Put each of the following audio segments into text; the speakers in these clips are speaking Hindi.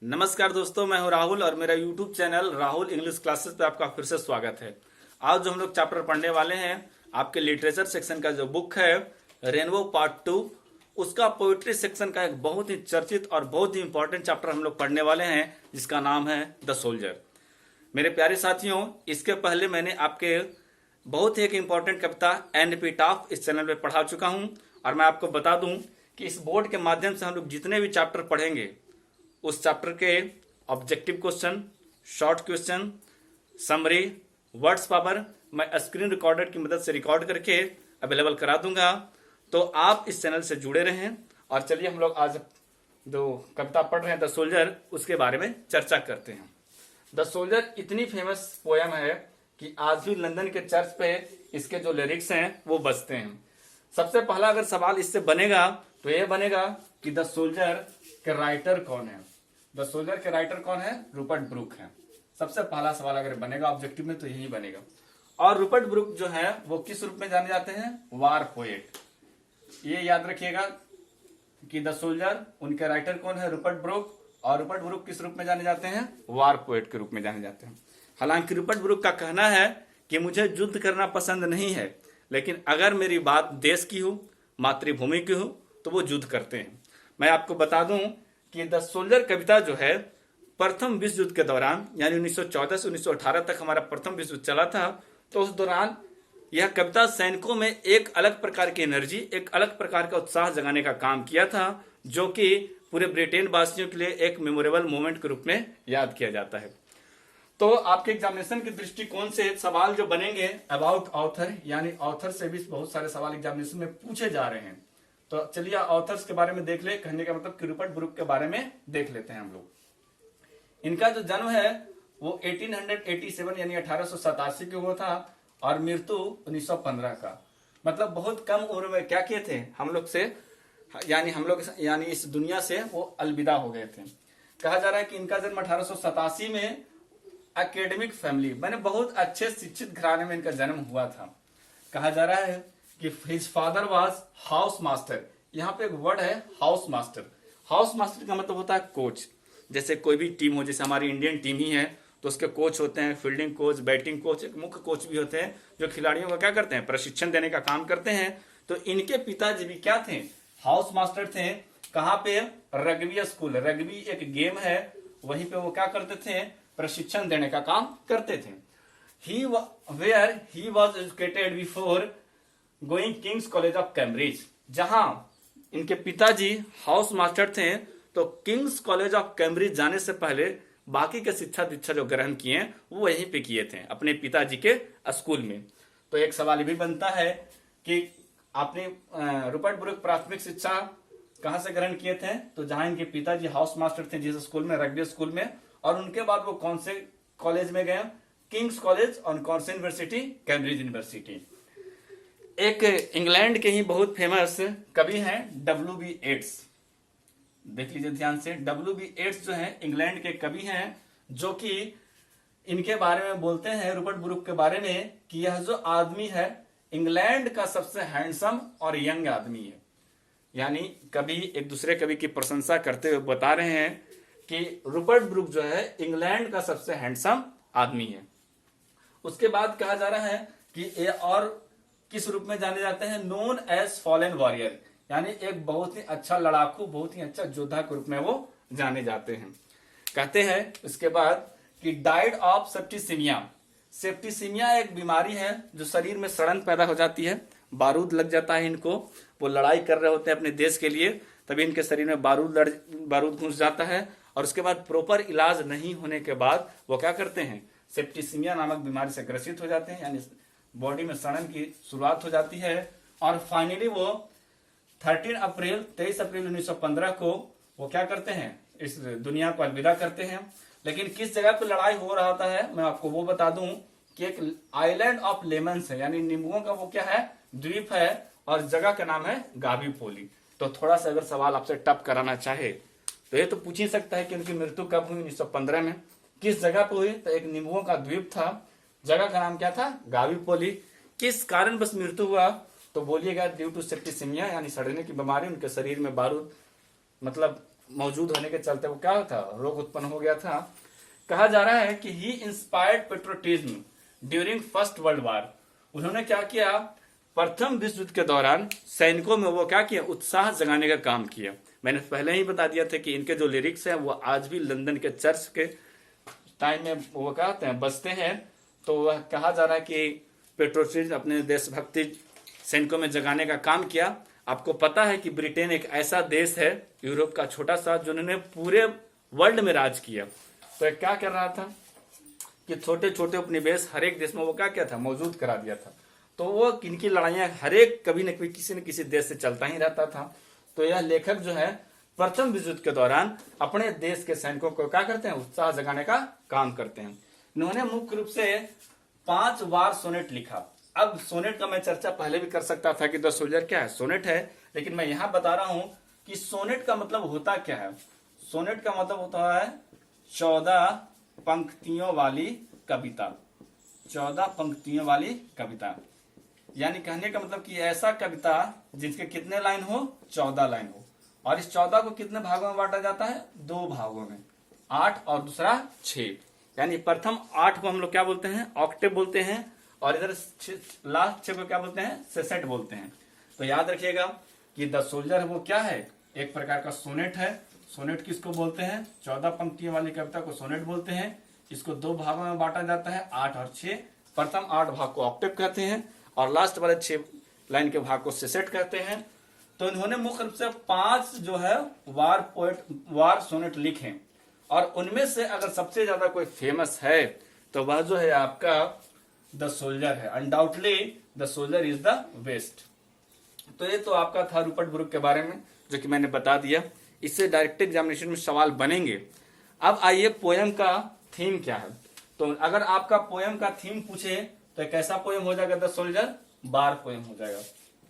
नमस्कार दोस्तों, मैं हूं राहुल और मेरा YouTube channel Rahul English classes पे आपका फिर से स्वागत है। आज जो हम लोग चैप्टर पढ़ने वाले हैं, आपके लिटरेचर सेक्शन का जो बुक है रेनबो पार्ट 2, उसका पोइट्री सेक्शन का एक बहुत ही चर्चित और बहुत ही इंपॉर्टेंट चैप्टर हम लोग पढ़ने वाले हैं, जिसका नाम है द सोल्जर। मेरे प्यारे साथियों, इसके पहले मैंने आपके बहुत ही एक इंपॉर्टेंट कविता एंड एपिटाफ इस चैनल पे पढ़ा चुका हूं, और मैं आपको बता दूं कि इस बोर्ड के माध्यम से हम लोग जितने भी चैप्टर पढ़ेंगे, उस चैप्टर के objective question, short question, summary, words power मैं स्क्रीन रिकॉर्डर की मदद से रिकॉर्ड करके अवेलेबल करा दूंगा। तो आप इस चैनल से जुड़े रहें। और चलिए हम लोग आज जो कविता पढ़ रहे हैं द सोल्जर, उसके बारे में चर्चा करते हैं। द सोल्जर इतनी फेमस पोयम है कि आज भी लंदन के चर्च पे इसके जो लिरिक्स हैं वो बजते हैं। सबसे पहला अगर सवाल इससे बनेगा तो ये बनेगा कि द सोल्जर के राइटर कौन है। द सोल्जर के राइटर कौन है? रूपर्ट ब्रूक है। सबसे पहला सवाल अगर बनेगा ऑब्जेक्टिव में तो यही बनेगा। और रूपर्ट ब्रूक जो है वो किस रूप में जाने जाते हैं? वार पोएट। ये याद रखिएगा कि द सोल्जर, उनके राइटर कौन है? Rupert Brooke. और रूपर्ट ब्रूक किस रूप में जाने जाते हैं? वार पोएट के रूप में जाने जाते हैं। हालांकि रूपर्ट ब्रूक का कहना है कि मुझे युद्ध करना पसंद नहीं है, लेकिन अगर मेरी बात देश की हो, मातृभूमि की हो, तो वो युद्ध करते हैं। मैं आपको बता दूं कि द सोल्जर कविता जो है प्रथम विश्व युद्ध के दौरान, यानी 1914 से 1918 तक हमारा प्रथम विश्व युद्ध चला था, तो उस दौरान यह कविता सैनिकों में एक अलग प्रकार की एनर्जी, एक अलग प्रकार का उत्साह जगाने का काम किया था, जो कि पूरे ब्रिटेन वासियों के लिए एक मेमोरेबल मोमेंट के रूप में याद किया जाता है। तो आपके एग्जामिनेशन के दृष्टिकोण से सवाल जो बनेंगे अबाउट ऑथर, यानी ऑथर से भी बहुत सारे सवाल एग्जामिनेशन में पूछे जा रहे हैं। तो चलिए ऑथर्स के बारे में देख ले। कहने का मतलब कि रूपर्ट ब्रूक के बारे में देख लेते हैं हम लोग। इनका जो जन्म है वो 1887 यानी 1887 के हुआ था, और मृत्यु 1915 का। मतलब बहुत कम उम्र में क्या किए थे हम लोग से, यानी इस दुनिया से वो अलविदा हो गए थे। कहा जा रहा है कि इनका जन्म 1887 में एकेडमिक फैमिली, मैंने बहुत अच्छे शिक्षित घराने में इनका जन्म हुआ था। कहा जा रहा है कि his father was house master. यहाँ पे एक वर्ड है हाउस मास्टर। हाउस मास्टर का मतलब होता है कोच। जैसे कोई भी टीम हो, जैसे हमारी इंडियन टीम ही है तो उसके कोच होते हैं, फील्डिंग कोच, बैटिंग कोच, एक मुख्य कोच भी होते हैं जो खिलाड़ियों का क्या करते हैं? प्रशिक्षण देने का काम करते हैं। तो इनके पिताजी भी क्या थे? हाउस मास्टर थे। कहाँ पे? Rugby school. रग्बी एक गेम है, वहीं पे वो क्या करते थे? प्रशिक्षण देने का काम करते थे। He was educated before going Kings college of Cambridge. जहां इनके पिताजी हाउस मास्टर थे, तो किंग्स कॉलेज ऑफ कैम्ब्रिज जाने से पहले बाकी के शिक्षा दीक्षा जो ग्रहण किए वो वहीं पे किए थे, अपने पिताजी के स्कूल में। तो एक सवाल ये भी बनता है कि आपने रूपर्ट ब्रूक प्राथमिक शिक्षा कहां से ग्रहण किए थे? तो जहां इनके पिताजी हाउस मास्टर थे, जिस स्कूल में, रग्बी स्कूल में। और उनके बाद वो कौन से कॉलेज में गए? Kings college. और कौन सी यूनिवर्सिटी? Cambridge university. एक इंग्लैंड के ही बहुत फेमस कवि हैं W.B. येट्स। देख लीजिए ध्यान से। W.B. येट्स जो है इंग्लैंड के कवि हैं, जो कि इनके बारे में बोलते हैं, रूपर्ट ब्रूक के बारे में, कि यह जो आदमी है इंग्लैंड का सबसे हैंडसम और यंग आदमी है। यानी कवि एक दूसरे कवि की प्रशंसा करते हुए बता रहे हैं कि रूपर्ट ब्रूक जो है इंग्लैंड का सबसे हैंडसम आदमी है। उसके बाद कहा जा रहा है कि ये और किस रूप में जाने जाते हैं? नोन एज फॉलन वॉरियर, यानी एक बहुत ही अच्छा लड़ाकू, बहुत ही अच्छा योद्धा के रूप में वो जाने जाते हैं। कहते हैं उसके बाद कि डाइड ऑफ सेप्टिसिमिया। सेप्टिसिमिया एक बीमारी है जो शरीर में सड़न पैदा हो जाती है, बारूद लग जाता है इनको। वो लड़ाई कर रहे होते हैं अपने देश के लिए, तभी इनके शरीर में बारूद घुस जाता है। और उसके बाद प्रॉपर इलाज नहीं होने के बाद वो क्या करते हैं? सेप्टिसिमिया नामक बीमारी से ग्रसित हो जाते हैं, यानी बॉडी में सड़न की शुरुआत हो जाती है। और फाइनली वो 23 अप्रैल 1915 को वो क्या करते हैं? इस दुनिया को अलविदा करते हैं। लेकिन किस जगह पे लड़ाई हो रहा होता है मैं आपको वो बता दूं कि एक आइलैंड ऑफ लेमन्स है, यानी नींबुओं का वो क्या है? द्वीप है, और जगह का नाम है गावीपोली। तो थोड़ा सा अगर सवाल आपसे टफ कराना चाहे तो ये तो पूछ ही सकता है कि उनकी मृत्यु कब हुई? 1915 में। किस जगह पे हुई? तो एक नींबुओं का द्वीप था, जगह का नाम क्या था? गावीपोली। किस कारण बस मृत्यु हुआ? तो बोलिएगा ड्यू टू सेप्टिसिमिया, यानी सड़ने की बीमारी। उनके शरीर में बारूद, मतलब मौजूद होने के चलते वो क्या था, रोग उत्पन्न हो गया था। कहा जा रहा है कि he inspired patriotism during First World War. उन्होंने क्या किया, प्रथम विश्व युद्ध के दौरान सैनिकों में वो क्या किया, उत्साह जगाने का काम किया। मैंने पहले ही बता दिया था कि इनके जो लिरिक्स हैं वो आज भी लंदन के चर्च के टाइम में वो कहते हैं बजते हैं। तो वह कहा जा रहा है कि पेट्रोटिज्म अपने देशभक्ति सैनिकों में जगाने का काम किया। आपको पता है कि ब्रिटेन एक ऐसा देश है यूरोप का छोटा सा जिन्होंने पूरे वर्ल्ड में राज किया। तो एक क्या कर रहा था कि छोटे छोटे उपनिवेश हर एक देश में वो क्या था, मौजूद करा दिया था। तो वो किनकी लड़ाइयां हर एक कभी न कभी किसी न किसी देश से चलता ही रहता था। तो यह लेखक जो है प्रथम विश्व युद्ध के दौरान अपने देश के सैनिकों को क्या करते हैं, उत्साह जगाने का काम करते हैं। इन्होंने मुख्य रूप से 5 वार सोनेट लिखा। अब सोनेट का मैं चर्चा पहले भी कर सकता था कि द सोल्जर क्या है, सोनेट है, लेकिन मैं यहां बता रहा हूं कि सोनेट का मतलब होता क्या है। सोनेट का मतलब होता है 14 पंक्तियों वाली कविता। 14 पंक्तियों वाली कविता, यानी कहने का मतलब कि ऐसा कविता जिसके कितने लाइन हो, 14 लाइन हो। और इस 14 को कितने भागों में बांटा जाता है, 2 भागों में, 8 और दूसरा 6। यानी प्रथम 8 को हम लोग क्या बोलते हैं, ऑक्टेव बोलते हैं, और इधर लास्ट 6 को क्या बोलते हैं, सेसेट बोलते हैं। तो याद रखिएगा कि द सोल्जर वो क्या है, एक प्रकार का सोनेट है। सोनेट किसको बोलते हैं, 14 पंक्तियों वाली कविता को सोनेट बोलते हैं। इसको 2 भागों में बांटा जाता है, 8 और 6। प्रथम 8 भाग को ऑक्टेव कहते हैं और लास्ट वाले 6 लाइन के भाग को सेसेट कहते हैं। तो इन्होंने मुख्य रूप से 5 जो है वार सोनेट लिखे, और उनमें से अगर सबसे ज्यादा कोई फेमस है तो वह जो है आपका द सोल्जर है। Undoubtedly the soldier is the best. तो ये तो आपका था रूपर्ट ब्रूक के बारे में, जो कि मैंने बता दिया। इससे डायरेक्ट एग्जामिनेशन में सवाल बनेंगे। अब आइए पोयम का थीम क्या है। तो अगर आपका पोयम का थीम पूछे तो कैसा पोयम हो जाएगा, द सोल्जर वार पोयम हो जाएगा।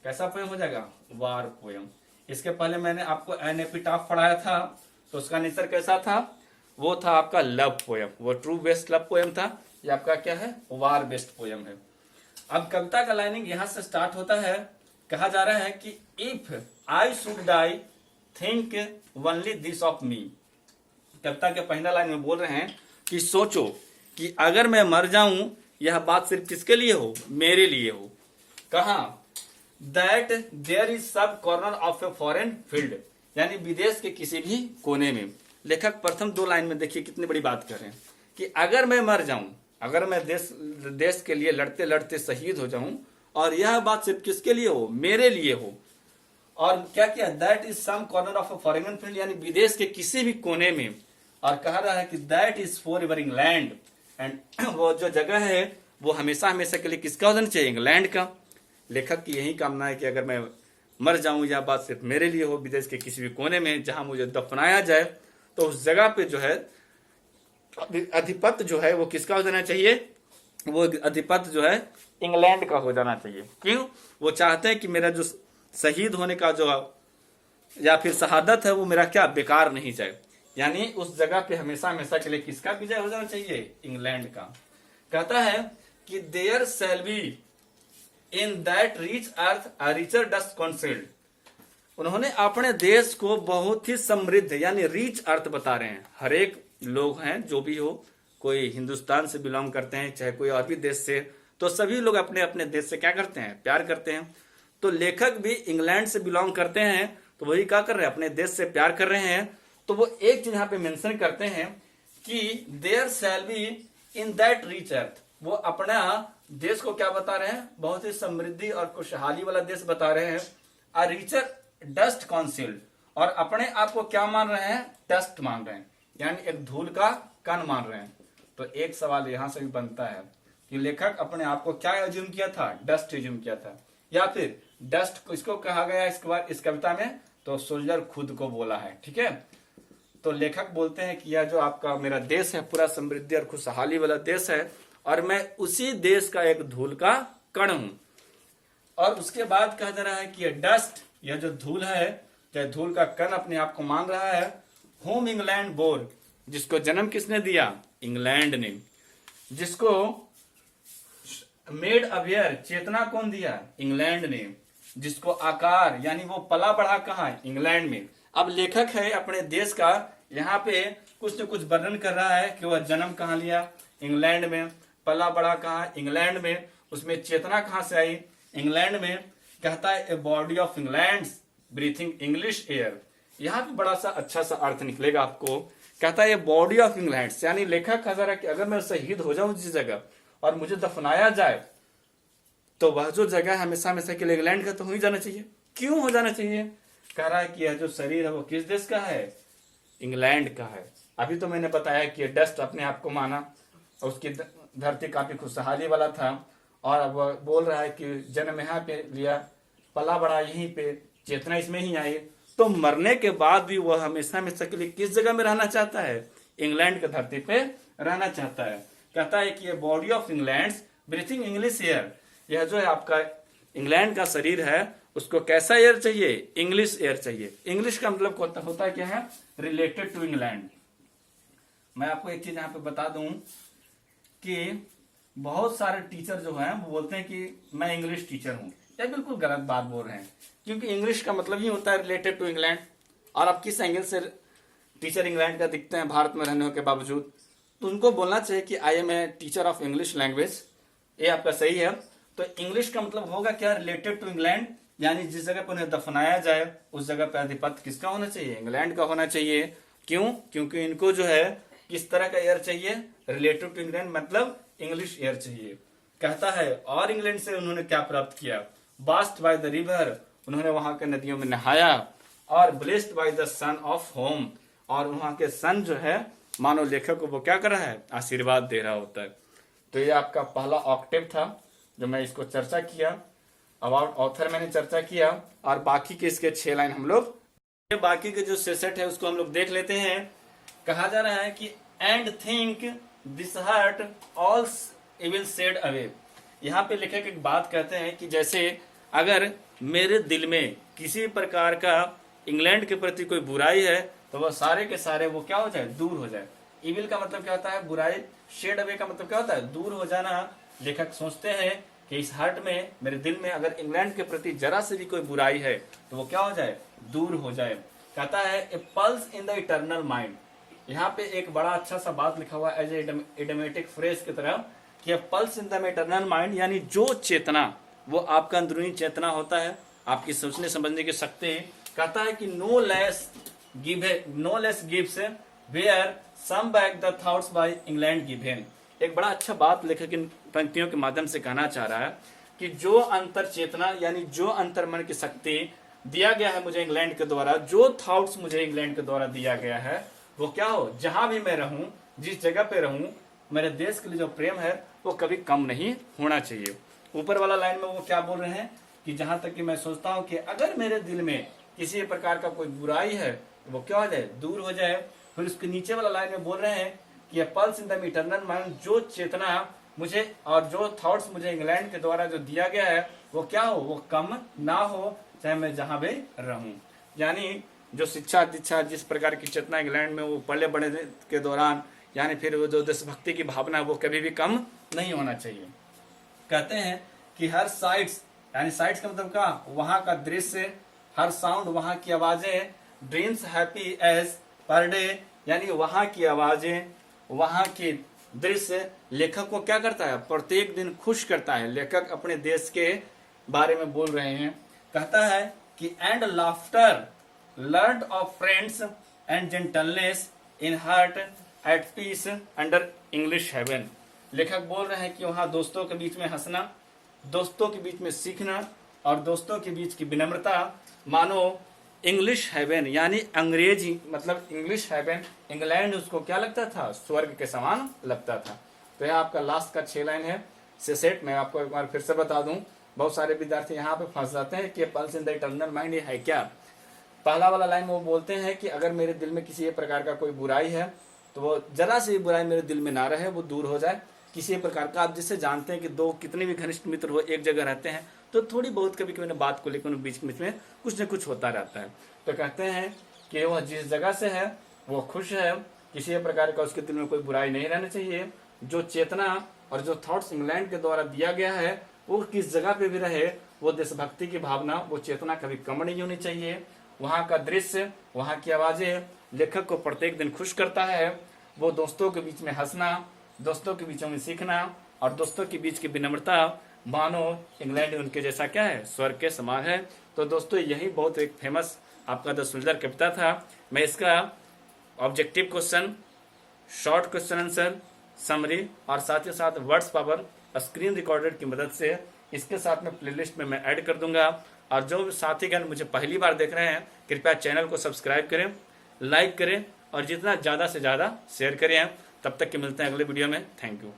कैसा पोयम हो जाएगा, वार पोयम। इसके पहले मैंने आपको एन एपिटाफ पढ़ाया था, तो उसका नेचर कैसा था, वो था आपका लव पोयम, वो ट्रू बेस्ट लव पोयम था। ये आपका क्या है, वार बेस्ट पोयम है। अब कविता का लाइनिंग यहां से स्टार्ट होता है। कहा जा रहा है कि if I should die think only this of me. कविता के पहला लाइन में बोल रहे हैं कि सोचो कि अगर मैं मर जाऊं, यह बात सिर्फ किसके लिए हो, मेरे लिए हो। कहा, दैट देयर इज सब corner of a foreign field, यानी विदेश के किसी भी कोने में। लेखक प्रथम 2 लाइन में देखिए कितनी बड़ी बात कर रहे हैं कि अगर मैं मर जाऊं, अगर मैं देश के लिए लड़ते लड़ते शहीद हो जाऊं, और यह बात सिर्फ किसके लिए हो, मेरे लिए हो। और क्या किया, that is some corner of a foreign field, यानी विदेश के किसी भी कोने में। और कह रहा है कि that is for ever England, and वो जो जगह है वो हमेशा हमेशा के लिए किसका होना चाहिए, इंग्लैंड का। लेखक की यही कामना है कि अगर मैं मर जाऊं, यह बात सिर्फ मेरे लिए हो, विदेश के किसी भी कोने में जहां मुझे दफनाया जाए, तो उस जगह पे जो है अधिपत्य जो है वो किसका हो जाना चाहिए, वो अधिपत्य जो है इंग्लैंड का हो जाना चाहिए। क्यों, वो चाहते हैं कि मेरा जो शहीद होने का जो या फिर शहादत है वो मेरा क्या बेकार नहीं जाए। यानी उस जगह पे हमेशा हमेशा के लिए किसका विजय हो जाना चाहिए, इंग्लैंड का। कहता है कि there shall be in that rich earth a richer dust concealed. उन्होंने अपने देश को बहुत ही समृद्ध यानी रिच अर्थ बता रहे हैं। हर एक लोग हैं जो भी हो, कोई हिंदुस्तान से बिलोंग करते हैं चाहे कोई और भी देश से, तो सभी लोग अपने अपने देश से क्या करते हैं, प्यार करते हैं। तो लेखक भी इंग्लैंड से बिलोंग करते हैं, तो वही क्या कर रहे हैं, अपने देश से प्यार कर रहे हैं। तो वो एक चीज यहाँ पे मेंशन करते हैं कि there shall be in that rich earth. वो अपना देश को क्या बता रहे हैं, बहुत ही समृद्धि और खुशहाली वाला देश बता रहे हैं। अ रिचर डस्ट कॉन्सील्ड, और अपने आप को क्या मान रहे हैं, डस्ट मान रहे हैं, यानी एक धूल का कण मान रहे हैं। तो एक सवाल यहां से भी बनता है कि लेखक अपने आप को क्या एज्यूम किया था, डस्ट एज्यूम किया था, या फिर डस्ट को इसको कहा गया इसके बाद इस कविता में, तो सोल्जर खुद को बोला है। ठीक है, तो लेखक बोलते हैं कि यह जो आपका मेरा देश है पूरा समृद्धि और खुशहाली वाला देश है, और मैं उसी देश का एक धूल का कण हूं। और उसके बाद कहा जा रहा है कि यह डस्ट, यह जो धूल है, चाहे धूल का कण अपने आप को मान रहा है, होम इंग्लैंड बोर, जिसको जन्म किसने दिया, इंग्लैंड ने। जिसको मेड अवेयर, चेतना कौन दिया, इंग्लैंड ने। जिसको आकार यानी वो पला बढ़ा कहा, इंग्लैंड में। अब लेखक है अपने देश का, यहाँ पे कुछ न कुछ वर्णन कर रहा है कि वह जन्म कहाँ लिया, इंग्लैंड में, पला बड़ा कहाँ, इंग्लैंड में, उसमें चेतना कहाँ से आई, इंग्लैंड में। कहता है a body of England breathing English air. यहाँ पे बड़ा सा अच्छा सा अर्थ निकलेगा आपको। कहता है ये बॉडी ऑफ इंग्लैंड, यानी लेखक कह रहा है कि अगर मैं शहीद हो जाऊं जिस जगह और मुझे दफनाया जाए तो वह जो जगह है हमेशा हमेशा के लिए इंग्लैंड का तो हो ही जाना चाहिए। क्यों हो जाना चाहिए? कह रहा है कि यह जो शरीर है वो किस देश का है, इंग्लैंड का है। अभी तो मैंने बताया कि डस्ट अपने आप को माना और उसकी धरती काफी खुशहाली वाला था, और अब वह बोल रहा है कि जन्म यहाँ पे लिया, पला बड़ा यहीं पे, चेतना इसमें ही आई, तो मरने के बाद भी वह हमेशा हमेशा के लिए किस जगह में रहना चाहता है, इंग्लैंड की धरती पे रहना चाहता है। कहता है कि ये body of England breathing English air, यह जो है आपका इंग्लैंड का शरीर है उसको कैसा एयर चाहिए, इंग्लिश एयर चाहिए। इंग्लिश का मतलब होता है क्या है, रिलेटेड टू इंग्लैंड। मैं आपको एक चीज यहाँ पे बता दूं कि बहुत सारे टीचर जो हैं वो बोलते हैं कि मैं इंग्लिश टीचर हूं, यह बिल्कुल गलत बात बोल रहे हैं, क्योंकि इंग्लिश का मतलब ही होता है रिलेटेड टू इंग्लैंड। और अब किस एंगल से टीचर इंग्लैंड का दिखते हैं भारत में रहने के बावजूद, तो उनको बोलना चाहिए कि I am a teacher of English language, ये आपका सही है। तो इंग्लिश का मतलब होगा क्या, रिलेटेड टू इंग्लैंड, यानी जिस जगह पर उन्हें दफनाया जाए उस जगह पर आधिपत्य किसका होना चाहिए, इंग्लैंड का होना चाहिए। क्यों? क्योंकि इनको जो है किस तरह का एयर चाहिए, रिलेटेड टू इंग्लैंड, मतलब इंग्लिश एयर चाहिए। कहता है और इंग्लैंड से उन्होंने क्या प्राप्त किया, बास्ट बाय द रिवर, उन्होंने वहां के नदियों में नहाया, और blessed by the son of home, और वहां के सन जो है मानव लेखक को वो क्या कर रहा है, आशीर्वाद दे रहा होता है। तो ये आपका पहला ऑक्टेव था जो मैं इसको चर्चा किया, अबाउट ऑथर मैंने चर्चा किया, और बाकी के इसके 6 लाइन हम लोग, बाकी के जो सेट है उसको हम लोग देख लेते हैं। कहा जा रहा है कि and think this heart all evil shed away. यहाँ पे लेखक एक बात कहते हैं कि जैसे अगर मेरे दिल में किसी प्रकार का इंग्लैंड के प्रति कोई बुराई है तो वह सारे के सारे वो क्या हो जाए, दूर हो जाए। इविल का मतलब क्या होता है, बुराई, शेड अवे का मतलब क्या होता है, दूर हो जाना। लेखक सोचते हैं कि इस हार्ट में, मेरे दिल में अगर इंग्लैंड के प्रति जरा से भी कोई बुराई है तो वो क्या हो जाए, दूर हो जाए। कहता है a pulse in the eternal mind. यहाँ पे एक बड़ा अच्छा सा बात लिखा हुआ एज एडमेटिक फ्रेज की तरह कि pulse in the eternal mind, यानी जो चेतना वो आपका अंदरूनी चेतना होता है, आपकी सोचने समझने की शक्ति। कहता है कि no less gives where some back the thoughts by England given. एक बड़ा अच्छा बात लेखक इन पंक्तियों के माध्यम से कहना चाह रहा है कि जो अंतर चेतना यानी जो अंतर मन की शक्ति दिया गया है मुझे इंग्लैंड के द्वारा, जो थॉट्स मुझे इंग्लैंड के द्वारा दिया गया है, वो क्या हो, जहां भी मैं रहूं, जिस जगह पे रहूं, मेरे देश के लिए जो प्रेम है वो कभी कम नहीं होना चाहिए। ऊपर वाला लाइन में वो क्या बोल रहे हैं कि जहां तक कि मैं सोचता हूं कि अगर मेरे दिल में किसी प्रकार का कोई बुराई है तो वो क्या हो जाए, दूर हो जाए। फिर उसके नीचे वाला लाइन में बोल रहे हैं कि pulse in the eternal mind, जो चेतना मुझे और जो थॉट्स मुझे इंग्लैंड के द्वारा जो दिया गया है वो क्या हो, वो कम ना हो, चाहे मैं जहां भी रहूं। यानी जो शिक्षा दीक्षा जिस प्रकार की चेतना इंग्लैंड में वो पले बढ़े के दौरान, यानी फिर वो जो देशभक्ति की भावना वो कभी भी कम नहीं होना चाहिए। कहते हैं कि हर साइट्स, यानी साइट्स का मतलब क्या, वहां का दृश्य, हर साउंड वहां की आवाजें, ड्रीम्स हैप्पी एज पर डे, यानी वहां की आवाजें, वहां की दृश्य लेखक को क्या करता है, प्रत्येक दिन खुश करता है। लेखक अपने देश के बारे में बोल रहे हैं। कहता है कि and laughter learn of friends and gentleness in heart at peace under English heaven. लेखक बोल रहे हैं कि वहां दोस्तों के बीच में हंसना, दोस्तों के बीच में सीखना और दोस्तों के बीच की विनम्रता, मानो इंग्लिश हेवन यानी अंग्रेजी, मतलब इंग्लिश हेवन, इंग्लैंड उसको क्या लगता था, स्वर्ग के समान लगता था। तो यह आपका लास्ट का 6 लाइन है सेट। मैं आपको एक बार फिर से बता दूं, बहुत सारे विद्यार्थी यहाँ पे फंस जाते हैं कि pulse in the eternal mind ये है क्या। पहला वाला लाइन में वो बोलते हैं कि अगर मेरे दिल में किसी प्रकार का कोई बुराई है तो वो जरा से बुराई मेरे दिल में ना रहे, वो दूर हो जाए। किसी प्रकार का, आप जिससे जानते हैं कि दो कितने भी घनिष्ठ मित्र हो एक जगह रहते हैं तो थोड़ी बहुत कभी कभी बात को लेकर बीच बीच में कुछ न कुछ होता रहता है। तो कहते हैं कि वह जिस जगह से है वो खुश है, किसी प्रकार का उसके दिल में कोई बुराई नहीं रहना चाहिए। जो चेतना और जो थॉट्स इंग्लैंड के द्वारा दिया गया है वो किस जगह पे भी रहे, वो देशभक्ति की भावना, वो चेतना कभी कम नहीं होनी चाहिए। वहाँ का दृश्य, वहाँ की आवाजें लेखक को प्रत्येक दिन खुश करता है। वो दोस्तों के बीच में हंसना, दोस्तों के बीच में सीखना और दोस्तों के बीच की विनम्रता मानो इंग्लैंड उनके जैसा क्या है, स्वर्ग के समान है। तो दोस्तों यही बहुत एक फेमस आपका द सोल्जर कविता था। मैं इसका objective question, short question answer, summary और साथ ही साथ वर्ड्स पावर स्क्रीन रिकॉर्डर की मदद से इसके साथ में प्लेलिस्ट में मैं ऐड कर दूंगा। और जो साथीगण मुझे पहली बार देख रहे हैं कृपया चैनल को सब्सक्राइब करें, लाइक करें और जितना ज़्यादा से ज़्यादा शेयर करें। तब तक के मिलते हैं अगले वीडियो में। Thank you.